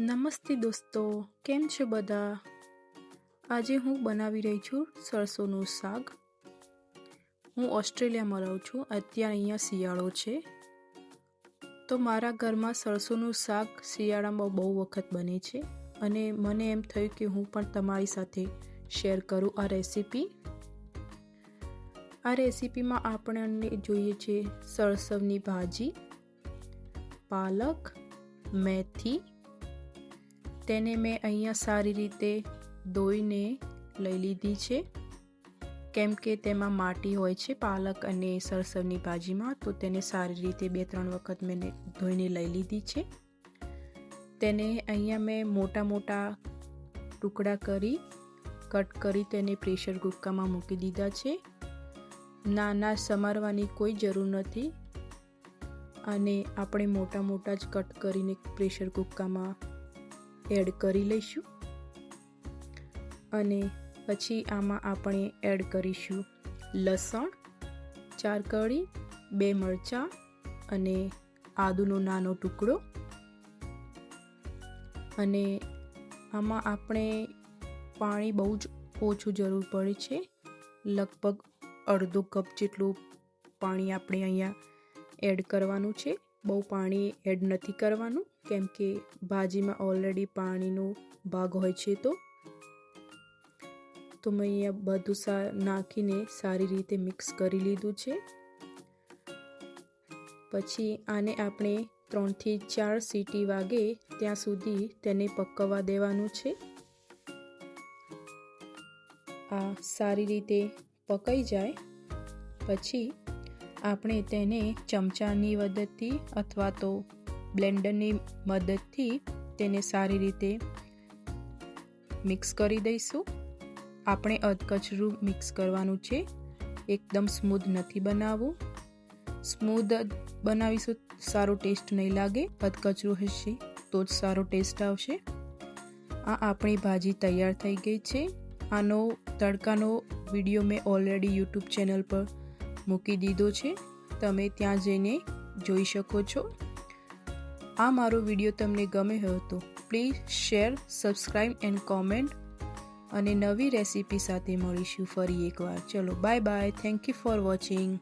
નમસ્તે દોસ્તો, કેમ છો બધા? આજે હું બનાવી રહી છું સરસોનું શાક. હું ઓસ્ટ્રેલિયામાં રહું છું. અત્યારે અહીંયા શિયાળો છે, તો મારા ઘરમાં સરસોનું શાક શિયાળામાં બહુ વખત બને છે અને મને એમ થયું કે હું પણ તમારી સાથે શેર કરું આ રેસીપી. આ રેસીપીમાં આપણને જોઈએ છે સરસવની ભાજી, પાલક, મેથી. તેને મેં અહીંયા સારી રીતે ધોઈને લઈ લીધી છે, કેમ કે તેમાં માટી હોય છે પાલક અને સરસવની ભાજીમાં, તો તેને સારી રીતે 2-3 વખત મેં ધોઈને લઈ લીધી છે. તેને અહીંયા મેં મોટા મોટા ટુકડા કરી કટ કરી તેને પ્રેશર કુકરમાં મૂકી દીધા છે. નાના સમારવાની કોઈ જરૂર નથી અને આપણે મોટા મોટા જ કટ કરીને પ્રેશર કુકરમાં એડ કરી લઈશું. અને પછી આમાં આપણે એડ કરીશું લસણ 4 કળી, 2 મરચાં અને આદુનો નાનો ટુકડો. અને આમાં આપણે પાણી બહુ જ ઓછું જરૂર પડે છે, લગભગ અડધો કપ જેટલું પાણી આપણે અહીંયા એડ કરવાનું છે. બહુ પાણી એડ નથી કરવાનું, કેમ કે ભાજીમાં ઓલરેડી પાણીનો ભાગ હોય છે. તો મેં અહીંયા બધું નાખીને સારી રીતે મિક્સ કરી લીધું છે. પછી આને આપણે 3 થી 4 સીટી વાગે ત્યાં સુધી તેને પકવવા દેવાનું છે. આ સારી રીતે પકાઈ જાય પછી આપણે તેને ચમચાની મદદથી અથવા તો બ્લેન્ડરની મદદથી તેને સારી રીતે મિક્સ કરી દઈશું. આપણે અધકચરું મિક્સ કરવાનું છે, એકદમ સ્મૂધ નથી બનાવવું. સ્મૂધ બનાવીશું સારો ટેસ્ટ નહીં લાગે, અધકચરું હશે તો જ સારો ટેસ્ટ આવશે. આ આપણી ભાજી તૈયાર થઈ ગઈ છે. આનો તડકાનો વિડીયો મેં ઓલરેડી યુટ્યુબ ચેનલ પર મૂકી દીધો છે, તમે ત્યાં જઈને જોઈ શકો છો. આ મારો વિડીયો તમને ગમ્યો હોય તો please share, subscribe and comment. અને નવી રેસીપી સાથે મળીશું ફરી એકવાર. ચલો bye bye. Thank you for watching.